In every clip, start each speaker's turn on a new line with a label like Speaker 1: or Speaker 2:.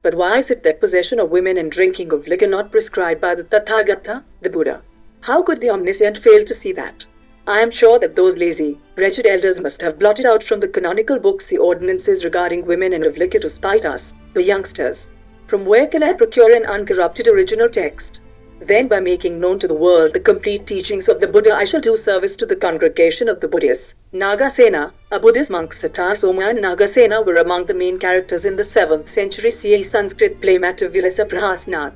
Speaker 1: But why is it that possession of women and drinking of liquor not prescribed by the Tathagata, the Buddha? How could the omniscient fail to see that? I am sure that those lazy, wretched elders must have blotted out from the canonical books the ordinances regarding women and of liquor to spite us, the youngsters. From where can I procure an uncorrupted original text? Then by making known to the world the complete teachings of the Buddha, I shall do service to the congregation of the Buddhists. Nagasena, a Buddhist monk, Satire Soma and Nagasena were among the main characters in the 7th century CE Sanskrit play Mattavilasa Prahasana.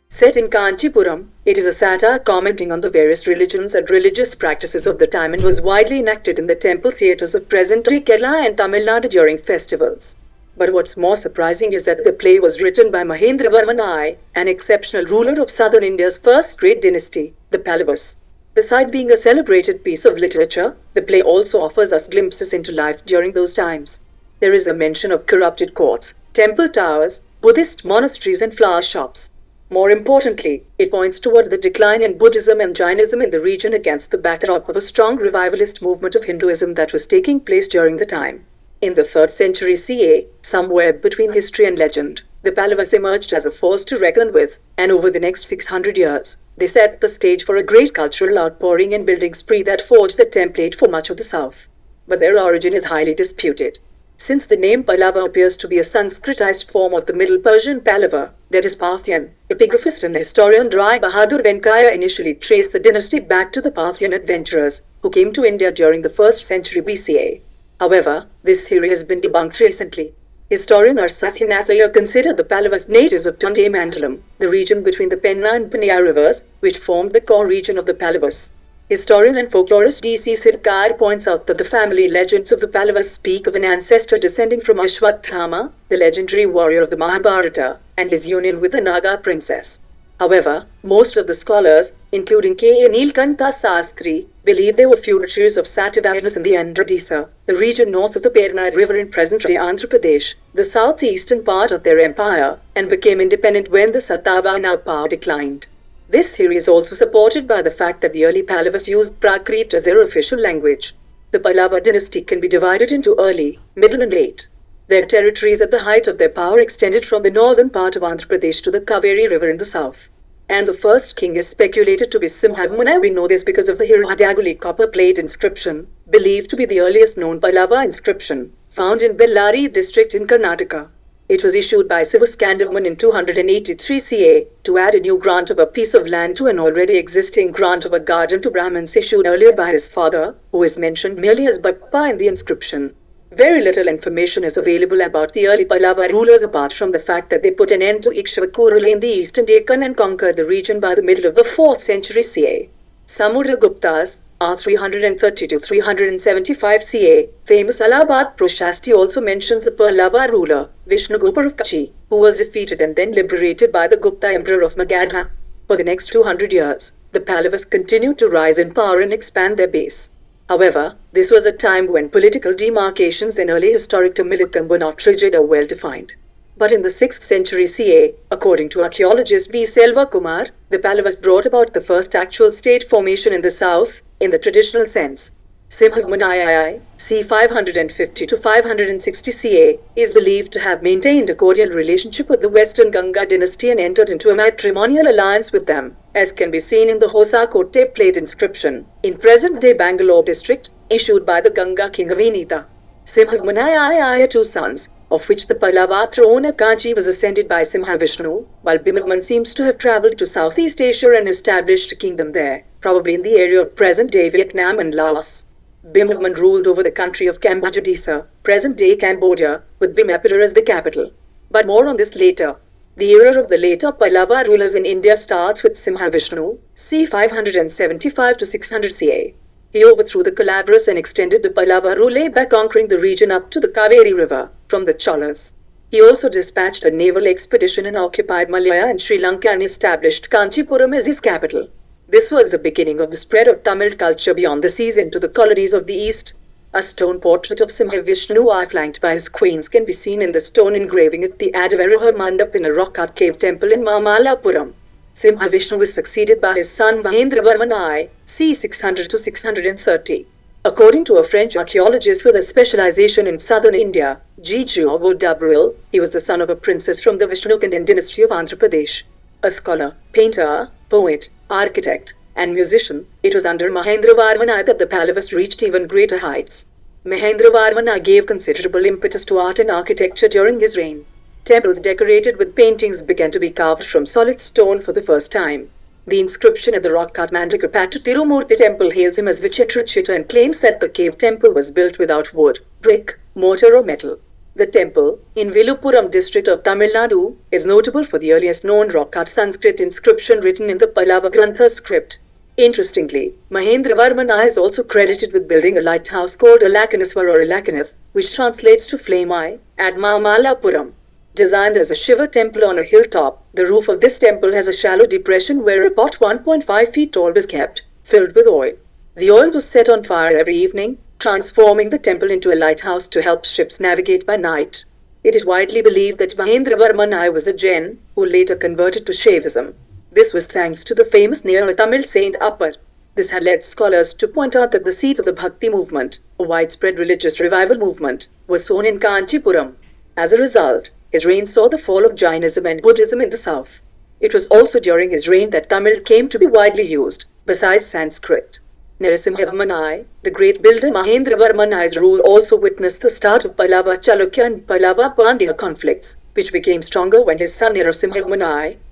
Speaker 1: Set in Kanchipuram, it is a satire commenting on the various religions and religious practices of the time and was widely enacted in the temple theatres of present-day Kerala and Tamil Nadu during festivals. But what's more surprising is that the play was written by Mahendravarman I, an exceptional ruler of southern India's first great dynasty, the Pallavas. Besides being a celebrated piece of literature, the play also offers us glimpses into life during those times. There is a mention of corrupted courts, temple towers, Buddhist monasteries and flower shops. More importantly, it points towards the decline in Buddhism and Jainism in the region against the backdrop of a strong revivalist movement of Hinduism that was taking place during the time. In the 3rd century CA, somewhere between history and legend, the Pallavas emerged as a force to reckon with, and over the next 600 years, they set the stage for a great cultural outpouring and building spree that forged the template for much of the south. But their origin is highly disputed. Since the name Pallava appears to be a Sanskritized form of the Middle Persian Pallava, that is Parthian, epigraphist and historian Rai Bahadur Venkaya initially traced the dynasty back to the Parthian adventurers, who came to India during the 1st century BCA. However, this theory has been debunked recently. Historian R. Satyanathayar considered the Pallavas natives of Mandalam, the region between the Penna and Paniya rivers, which formed the core region of the Pallavas. Historian and folklorist D.C. Sirkar points out that the family legends of the Pallavas speak of an ancestor descending from Ashwatthama, the legendary warrior of the Mahabharata, and his union with the Naga princess. However, most of the scholars, including K.A. Neelkantha Sastri, believe they were feudatories of Satavahanas in the Andhra, the region north of the Perna River in present-day Andhra Pradesh, the southeastern part of their empire, and became independent when the Satavahana power declined. This theory is also supported by the fact that the early Pallavas used Prakrit as their official language. The Pallava dynasty can be divided into early, middle and late. Their territories at the height of their power extended from the northern part of Andhra Pradesh to the Kaveri River in the south. And the first king is speculated to be Simhavarman. We know this because of the Hirahadagalli copper plate inscription, believed to be the earliest known Pallava inscription, found in Bellary district in Karnataka. It was issued by Sivaskandavarman in 283 CA to add a new grant of a piece of land to an already existing grant of a garden to Brahmins issued earlier by his father, who is mentioned merely as Bappa in the inscription. Very little information is available about the early Pallava rulers apart from the fact that they put an end to Ikshvaku in the eastern Deccan and conquered the region by the middle of the 4th century CA. Samudragupta's R330-375 CA, famous Allahabad Prashasti also mentions a Pallava ruler, Vishnugupta of Kanchi, who was defeated and then liberated by the Gupta emperor of Magadha. For the next 200 years, the Pallavas continued to rise in power and expand their base. However, this was a time when political demarcations in early historic Tamilakam were not rigid or well-defined. But in the 6th century CA, according to archaeologist V. Selvakumar, the Pallavas brought about the first actual state formation in the south, in the traditional sense. Simhavarman III, c. 550 to 560 CA, is believed to have maintained a cordial relationship with the Western Ganga dynasty and entered into a matrimonial alliance with them, as can be seen in the Hosakotte plate inscription, in present-day Bangalore district, issued by the Ganga king of Enita. Simhavarman III had 2 sons, of which the Pallava throne at Kanchi was ascended by Simhavishnu, while Bhimavarman seems to have travelled to Southeast Asia and established a kingdom there, probably in the area of present-day Vietnam and Laos. Bhimavarman ruled over the country of Cambodia, present-day Cambodia, with Bhimavarman as the capital. But more on this later. The era of the later Pallava rulers in India starts with Simhavishnu, c. 575 to 600 CA. He overthrew the Kalabras and extended the Pallava rule by conquering the region up to the Kaveri River from the Cholas. He also dispatched a naval expedition and occupied Malaya and Sri Lanka and established Kanchipuram as his capital. This was the beginning of the spread of Tamil culture beyond the seas into the colonies of the East. A stone portrait of Simhavishnu flanked by his queens can be seen in the stone engraving at the Adivaraha Mandapa in a rock-cut cave temple in Mamallapuram. Simhavishnu was succeeded by his son Mahendravarman I, c. 600 to 630. According to a French archaeologist with a specialization in southern India, G. Dabril, he was the son of a princess from the Vishnukandan dynasty of Andhra Pradesh. A scholar, painter, poet, architect, and musician, it was under Mahendravarman I that the Pallavas reached even greater heights. Mahendravarman I gave considerable impetus to art and architecture during his reign. Temples decorated with paintings began to be carved from solid stone for the first time. The inscription at the rock cut Mandakapattu Tirumurti temple hails him as Vichitrachita and claims that the cave temple was built without wood, brick, mortar or metal. The temple, in Vilupuram district of Tamil Nadu, is notable for the earliest known rock-cut Sanskrit inscription written in the Pallava Grantha script. Interestingly, Mahendravarman I is also credited with building a lighthouse called Ulakaneswara or Ulakaneswara, which translates to Flame Eye, at Mamallapuram. Designed as a Shiva temple on a hilltop, the roof of this temple has a shallow depression where a pot 1.5 feet tall was kept, filled with oil. The oil was set on fire every evening, transforming the temple into a lighthouse to help ships navigate by night. It is widely believed that Mahendravarman I was a Jain, who later converted to Shaivism. This was thanks to the famous Neo Tamil saint Appar. This had led scholars to point out that the seeds of the Bhakti movement, a widespread religious revival movement, was sown in Kanchipuram. As a result, his reign saw the fall of Jainism and Buddhism in the south. It was also during his reign that Tamil came to be widely used, besides Sanskrit. Narasimhavarman I, the great builder Mahendravarman I's rule also witnessed the start of Pallava Chalukya and Pallava Pandya conflicts, which became stronger when his son Narasimhavarman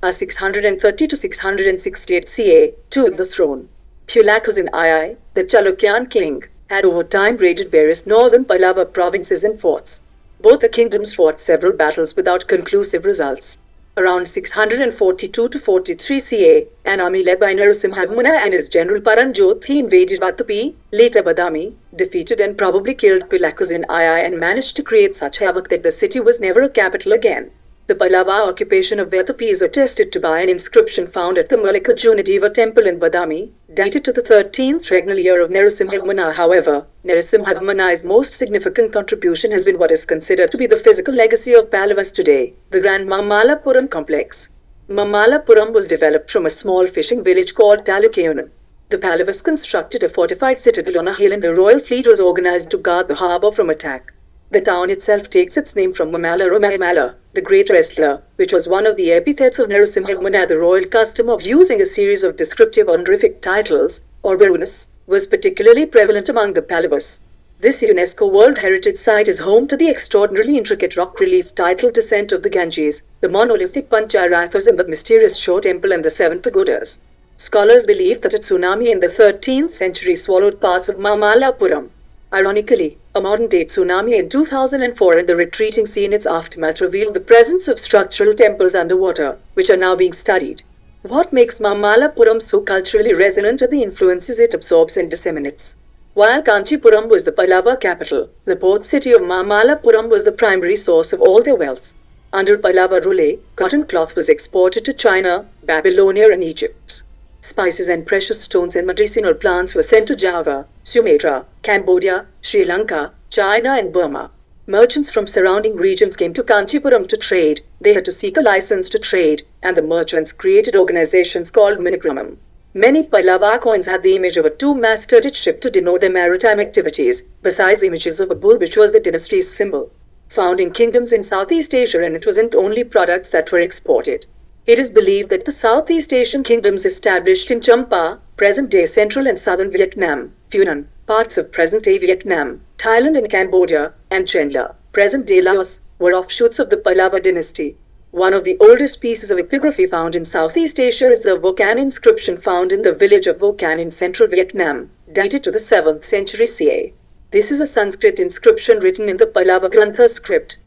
Speaker 1: I, 630 to 668 CA, took the throne. Ulakaneswara I, the Chalukyan king, had over time raided various northern Pallava provinces and forts. Both the kingdoms fought several battles without conclusive results. Around 642 to 43 CA, an army led by Narasimhavarman I and his general Paranjothi invaded Vatapi, later Badami, defeated and probably killed Ulakaneswara I and managed to create such havoc that the city was never a capital again. The Pallava occupation of Vatapi is attested to by an inscription found at the Mallikarjunadeva temple in Badami, dated to the 13th regnal year of Narasimhavarman I. However, Narasimhavarman I's most significant contribution has been what is considered to be the physical legacy of Pallavas today, the grand Mamallapuram complex. Mamallapuram was developed from a small fishing village called Talukayunam. The Pallavas constructed a fortified citadel on a hill and a royal fleet was organized to guard the harbour from attack. The town itself takes its name from Mamalla, the great wrestler, which was one of the epithets of Narasimhavarman I. The royal custom of using a series of descriptive honorific titles, or birunas, was particularly prevalent among the Pallavas. This UNESCO World Heritage Site is home to the extraordinarily intricate rock relief titled Descent of the Ganges, the monolithic Pancha Rathas and the mysterious Shore Temple and the 7 pagodas. Scholars believe that a tsunami in the 13th century swallowed parts of Mamallapuram. Ironically, a modern-day tsunami in 2004 and the retreating sea in its aftermath revealed the presence of structural temples underwater, which are now being studied. What makes Mamallapuram so culturally resonant are the influences it absorbs and disseminates. While Kanchipuram was the Pallava capital, the port city of Mamallapuram was the primary source of all their wealth. Under Pallava rule, cotton cloth was exported to China, Babylonia and Egypt. Spices and precious stones and medicinal plants were sent to Java, Sumatra, Cambodia, Sri Lanka, China and Burma. Merchants from surrounding regions came to Kanchipuram to trade. They had to seek a license to trade, and the merchants created organizations called Minigramam. Many Pallava coins had the image of a two-masted ship to denote their maritime activities, besides images of a bull which was the dynasty's symbol. Found in kingdoms in Southeast Asia, and it wasn't only products that were exported. It is believed that the Southeast Asian kingdoms established in Champa, present-day central and southern Vietnam, Funan, parts of present-day Vietnam, Thailand and Cambodia, and Chenla, present-day Laos, were offshoots of the Pallava dynasty. One of the oldest pieces of epigraphy found in Southeast Asia is the Vocan inscription found in the village of Vocan in central Vietnam, dated to the 7th century CA. This is a Sanskrit inscription written in the Pallava Grantha script.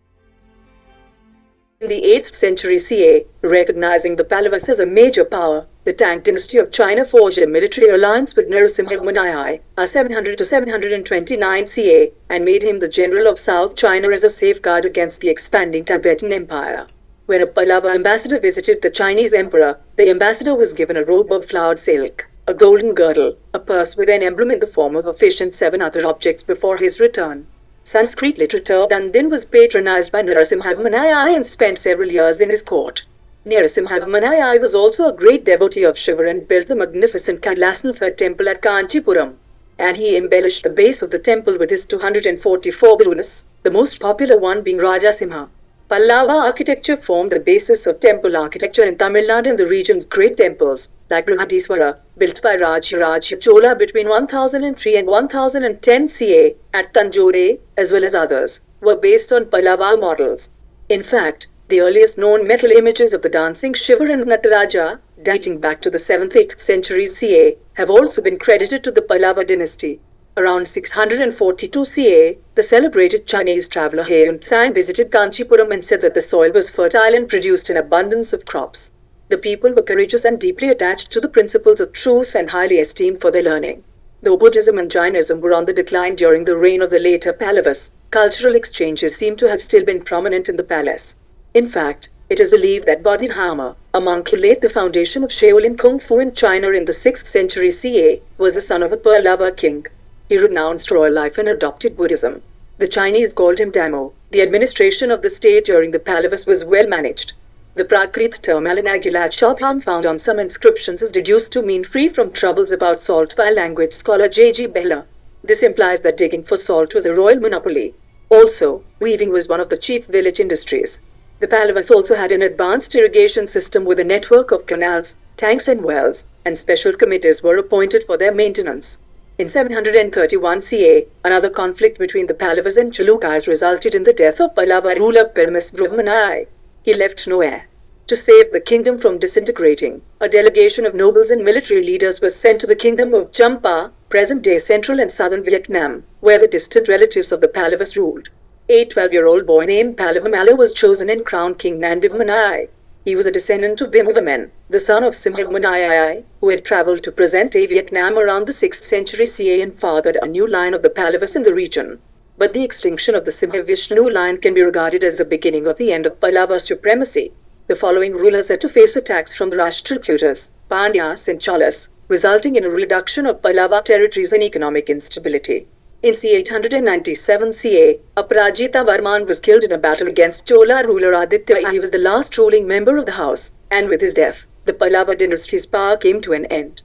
Speaker 1: In the 8th century CA, recognizing the Pallavas as a major power, the Tang dynasty of China forged a military alliance with Narasimhavarman I, 700 to 729 CA, and made him the general of South China as a safeguard against the expanding Tibetan Empire. When a Pallava ambassador visited the Chinese emperor, the ambassador was given a robe of flowered silk, a golden girdle, a purse with an emblem in the form of a fish and 7 other objects before his return. Sanskrit literature Dandin was patronized by Narasimhavarman I and spent several years in his court. Narasimhavarman I was also a great devotee of Shiva and built the magnificent Kailasanathar temple at Kanchipuram. and he embellished the base of the temple with his 244 balloons, the most popular one being Rajasimha. Pallava architecture formed the basis of temple architecture in Tamil Nadu, and the region's great temples, like Hirahadagalli, built by Raja Chola between 1003 and 1010 CA at Tanjore, as well as others, were based on Pallava models. In fact, the earliest known metal images of the dancing Shiva and Nataraja, dating back to the 7th-8th centuries CA, have also been credited to the Pallava dynasty. Around 642 CA, the celebrated Chinese traveler Tang visited Kanchipuram and said that the soil was fertile and produced an abundance of crops. The people were courageous and deeply attached to the principles of truth and highly esteemed for their learning. Though Buddhism and Jainism were on the decline during the reign of the later Pallavas, cultural exchanges seem to have still been prominent in the palace. In fact, it is believed that Bodhidharma, a monk who laid the foundation of Shaolin Kung Fu in China in the 6th century CA, was the son of a Pallava king. He renounced royal life and adopted Buddhism. The Chinese called him Damo. The administration of the state during the Pallavas was well managed. The Prakrit term Alanagulachopam found on some inscriptions is deduced to mean free from troubles about salt by language scholar J.G. Bella. This implies that digging for salt was a royal monopoly. Also, weaving was one of the chief village industries. The Pallavas also had an advanced irrigation system with a network of canals, tanks and wells, and special committees were appointed for their maintenance. In 731 CA, another conflict between the Pallavas and Chalukis resulted in the death of Pallava ruler Permasvaraman. He left no heir. To save the kingdom from disintegrating, a delegation of nobles and military leaders was sent to the kingdom of Champa, present-day central and southern Vietnam, where the distant relatives of the Pallavas ruled. A 12-year-old boy named Pallavamala was chosen and crowned King Nandivamani. He was a descendant of Bhimavarman, the son of Simhavarman, who had traveled to present-day Vietnam around the 6th century CA and fathered a new line of the Pallavas in the region. But the extinction of the Simhavishnu line can be regarded as the beginning of the end of Pallava supremacy. The following rulers had to face attacks from the Rashtrakutas, Pandyas and Cholas, resulting in a reduction of Pallava territories and economic instability. In c. 897 CA, Aparajittavarman was killed in a battle against Chola ruler Aditya. He was the last ruling member of the house, and with his death, the Pallava dynasty's power came to an end.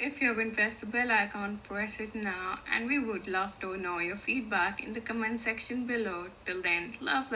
Speaker 2: If you haven't pressed the bell icon, press it now, and we would love to know your feedback in the comment section below. Till then, love.